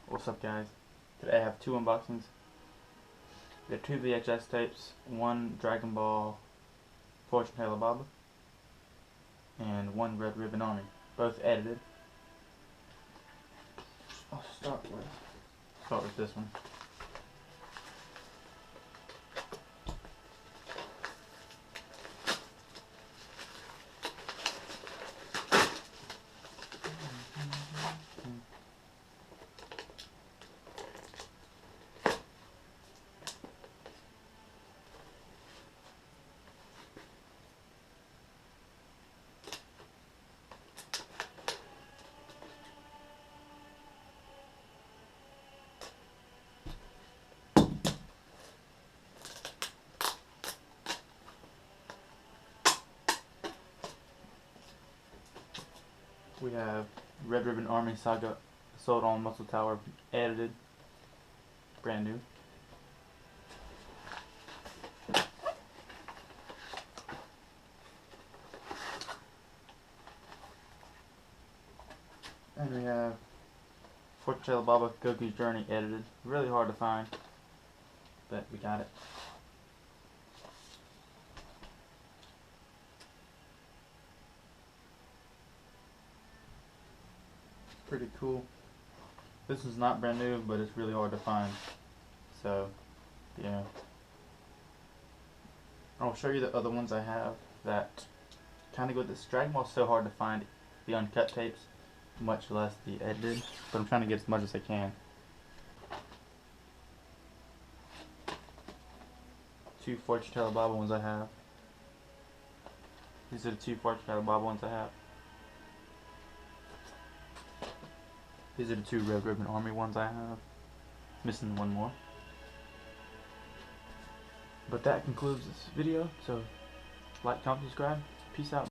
What's up, guys? Today I have two unboxings. We have two VHS tapes, one Dragon Ball Fortune Taylor Baba, and one Red Ribbon Army, both edited. I'll start with this one. We have Red Ribbon Army Saga Assault on Muscle Tower edited, brand new. And we have Fortune Taylor Baba Goku's Journey edited. Really hard to find, but we got it. Pretty cool. This is not brand new, but it's really hard to find. So, yeah. I'll show you the other ones I have that kind of go with this. Dragon Ball is so hard to find the uncut tapes, much less the edited, but I'm trying to get as much as I can. Two Fortune Taylor Baba ones I have. These are the two Fortune Taylor Baba ones I have. These are the two Red Ribbon Army ones I have. Missing one more. But that concludes this video, so like, comment, subscribe. Peace out.